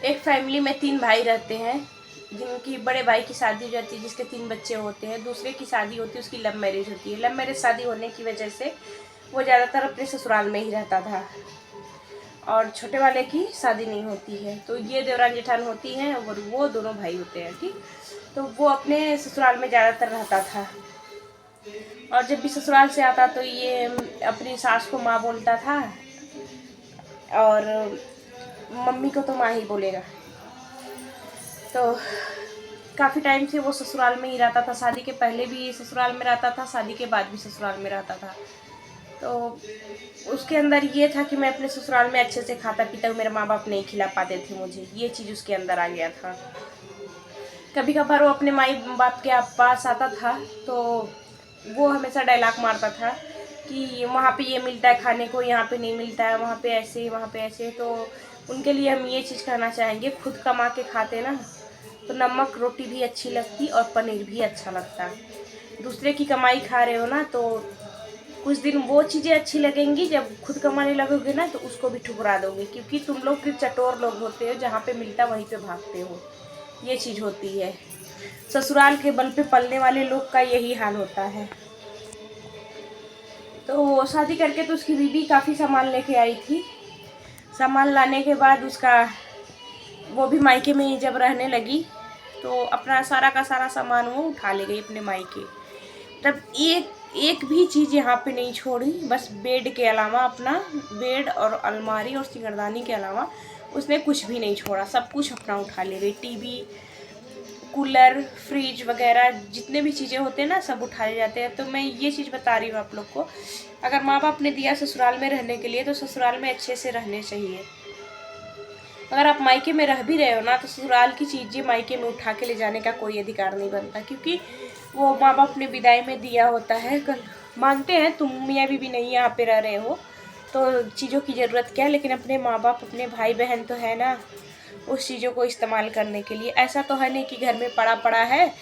एक फैमिली में 3 भाई रहते हैं, जिनकी बड़े भाई की शादी हो जाती है, जिसके 3 बच्चे होते हैं। दूसरे की शादी होती है, उसकी लव मैरिज होती है। लव मैरिज शादी होने की वजह से वो ज़्यादातर अपने ससुराल में ही रहता था, और छोटे वाले की शादी नहीं होती है। तो ये देवरान जेठान होती हैं और वो दोनों भाई होते हैं, ठीक। तो वो अपने ससुराल में ज़्यादातर रहता था, और जब भी ससुराल से आता तो ये अपनी सास को माँ बोलता था, और मम्मी को तो माँ ही बोलेगा। तो काफ़ी टाइम से वो ससुराल में ही रहता था। शादी के पहले भी ससुराल में रहता था, शादी के बाद भी ससुराल में रहता था। तो उसके अंदर ये था कि मैं अपने ससुराल में अच्छे से खाता पीता हूँ, मेरे माँ बाप नहीं खिला पाते थे मुझे, ये चीज़ उसके अंदर आ गया था। कभी कभार वो अपने माई बाप के पास आता था तो वो हमेशा डायलॉग मारता था कि वहाँ पे ये मिलता है खाने को, यहाँ पे नहीं मिलता है, वहाँ पे ऐसे वहाँ पे ऐसे। तो उनके लिए हम ये चीज़ कहना चाहेंगे, खुद कमा के खाते ना तो नमक रोटी भी अच्छी लगती और पनीर भी अच्छा लगता। दूसरे की कमाई खा रहे हो ना तो कुछ दिन वो चीज़ें अच्छी लगेंगी, जब खुद कमाने लगोगे ना तो उसको भी ठुकरा दोगे, क्योंकि तुम लोग फिर चटोर लोग होते हो, जहाँ पे मिलता वहीं पे भागते हो। ये चीज़ होती है, ससुराल के बल पे पलने वाले लोग का यही हाल होता है। तो शादी करके तो उसकी बीवी काफ़ी सामान लेके आई थी। सामान लाने के बाद उसका वो भी मायके में जब रहने लगी तो अपना सारा का सारा सामान वो उठा ले गई अपने मायके। तब एक एक भी चीज़ यहाँ पे नहीं छोड़ी, बस बेड के अलावा, अपना बेड और अलमारी और सिंगारदानी के अलावा उसने कुछ भी नहीं छोड़ा। सब कुछ अपना उठा ले गई। टीवी, कूलर, फ्रिज वगैरह जितने भी चीज़ें होते हैं ना सब उठाए जाते हैं। तो मैं ये चीज़ बता रही हूँ आप लोग को, अगर माँ बाप ने दिया ससुराल में रहने के लिए तो ससुराल में अच्छे से रहने चाहिए। अगर आप मायके में रह भी रहे हो ना तो ससुराल की चीज़ें मायके में उठा के ले जाने का कोई अधिकार नहीं बनता, क्योंकि वो माँ बाप ने विदाई में दिया होता है। कल मानते हैं तुम मियाँ बीवी नहीं यहाँ पे रह रहे हो तो चीज़ों की ज़रूरत क्या है, लेकिन अपने माँ बाप अपने भाई बहन तो है ना, उस चीज़ों को इस्तेमाल करने के लिए। ऐसा तो है नहीं कि घर में पड़ा पड़ा है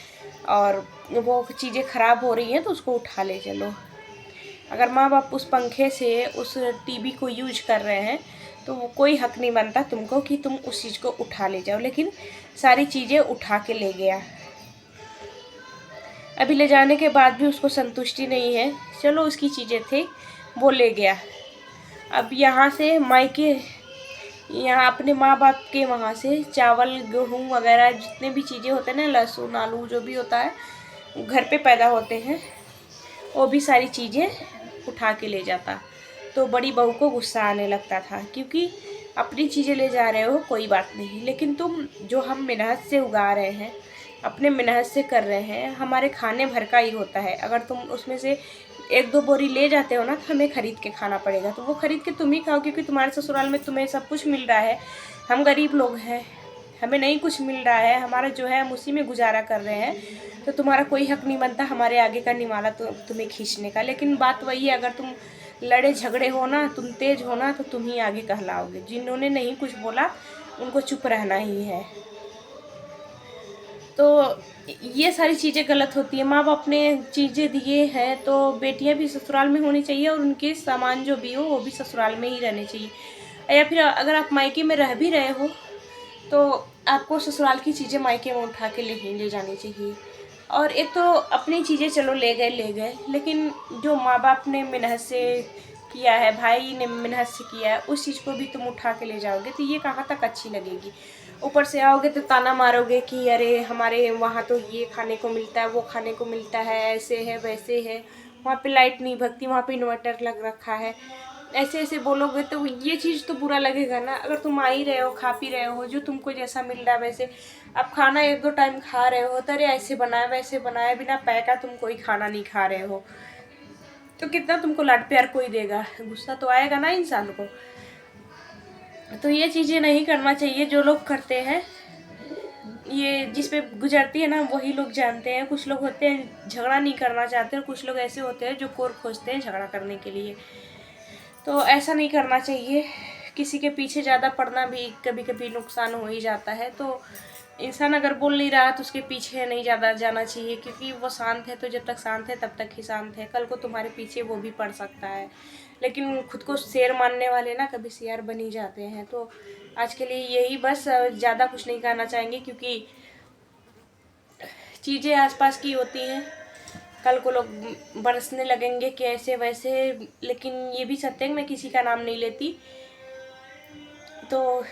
और वो चीज़ें ख़राब हो रही हैं तो उसको उठा ले चलो। अगर माँ बाप उस पंखे से उस टीवी को यूज कर रहे हैं तो वो कोई हक नहीं बनता तुमको कि तुम उस चीज़ को उठा ले जाओ। लेकिन सारी चीज़ें उठा के ले गया। अभी ले जाने के बाद भी उसको संतुष्टि नहीं है। चलो उसकी चीज़ें थी वो ले गया। अब यहाँ से मायके, यहाँ अपने माँ बाप के वहाँ से चावल गेहूँ वगैरह जितने भी चीज़ें होते हैं ना, लहसुन आलू जो भी होता है घर पे पैदा होते हैं, वो भी सारी चीज़ें उठा के ले जाता। तो बड़ी बहू को गुस्सा आने लगता था, क्योंकि अपनी चीज़ें ले जा रहे हो कोई बात नहीं, लेकिन तुम जो हम मेहनत से उगा रहे हैं, अपने मेहनत से कर रहे हैं, हमारे खाने भर का ही होता है। अगर तुम उसमें से 1-2 बोरी ले जाते हो ना तो हमें ख़रीद के खाना पड़ेगा। तो वो ख़रीद के तुम ही खाओ, क्योंकि तुम्हारे ससुराल में तुम्हें सब कुछ मिल रहा है। हम गरीब लोग हैं, हमें नहीं कुछ मिल रहा है, हमारा जो है हम उसी में गुजारा कर रहे हैं। तो तुम्हारा कोई हक नहीं बनता हमारे आगे का निवाला तो तुम्हें खींचने का। लेकिन बात वही है, अगर तुम लड़े झगड़े हो ना, तुम तेज हो ना, तो तुम ही आगे कहलाओगे। जिन्होंने नहीं कुछ बोला उनको चुप रहना ही है। तो ये सारी चीज़ें गलत होती है। माँ बाप ने चीज़ें दिए हैं तो बेटियां भी ससुराल में होनी चाहिए, और उनके सामान जो भी हो वो भी ससुराल में ही रहने चाहिए। या फिर अगर आप मायके में रह भी रहे हो तो आपको ससुराल की चीज़ें मायके में उठा के ले जानी चाहिए। और एक तो अपनी चीज़ें चलो ले गए, लेकिन जो माँ बाप ने मेहनत से किया है, भाई ने मेहनत से किया है, उस चीज़ को भी तुम उठा के ले जाओगे तो ये कहाँ तक अच्छी लगेगी। ऊपर से आओगे तो ताना मारोगे कि अरे हमारे वहाँ तो ये खाने को मिलता है, वो खाने को मिलता है, ऐसे है वैसे है, वहाँ पे लाइट नहीं भगती, वहाँ पे इन्वर्टर लग रखा है। ऐसे ऐसे बोलोगे तो ये चीज़ तो बुरा लगेगा ना। अगर तुम आ ही रहे हो, खा पी रहे हो, जो तुमको जैसा मिल रहा है वैसे, आप खाना 1-2 टाइम खा रहे हो तो अरे ऐसे बनाया वैसे बनाया, बिना पैका तुम कोई खाना नहीं खा रहे हो तो कितना तुमको लाड प्यार कोई देगा, गुस्सा तो आएगा ना इंसान को। तो ये चीज़ें नहीं करना चाहिए जो लोग करते हैं। ये जिस पे गुजरती है ना वही लोग जानते हैं। कुछ लोग होते हैं झगड़ा नहीं करना चाहते, और कुछ लोग ऐसे होते हैं जो कोर खोजते हैं झगड़ा करने के लिए। तो ऐसा नहीं करना चाहिए, किसी के पीछे ज़्यादा पड़ना भी कभी कभी नुकसान हो ही जाता है। तो इंसान अगर बोल नहीं रहा तो उसके पीछे नहीं ज़्यादा जाना चाहिए, क्योंकि वो शांत है तो जब तक शांत है तब तक ही शांत है। कल को तुम्हारे पीछे वो भी पड़ सकता है। लेकिन खुद को शेर मानने वाले ना कभी शेर बन ही जाते हैं। तो आज के लिए यही बस, ज़्यादा कुछ नहीं कहना चाहेंगे, क्योंकि चीज़ें आसपास की होती हैं। कल को लोग बरसने लगेंगे कि ऐसे वैसे, लेकिन ये भी सत्य है, मैं किसी का नाम नहीं लेती। तो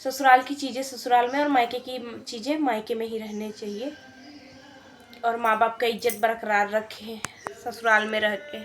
ससुराल की चीज़ें ससुराल में और मायके की चीज़ें मायके में ही रहने चाहिए, और माँ बाप का इज्जत बरकरार रखें ससुराल में रह के।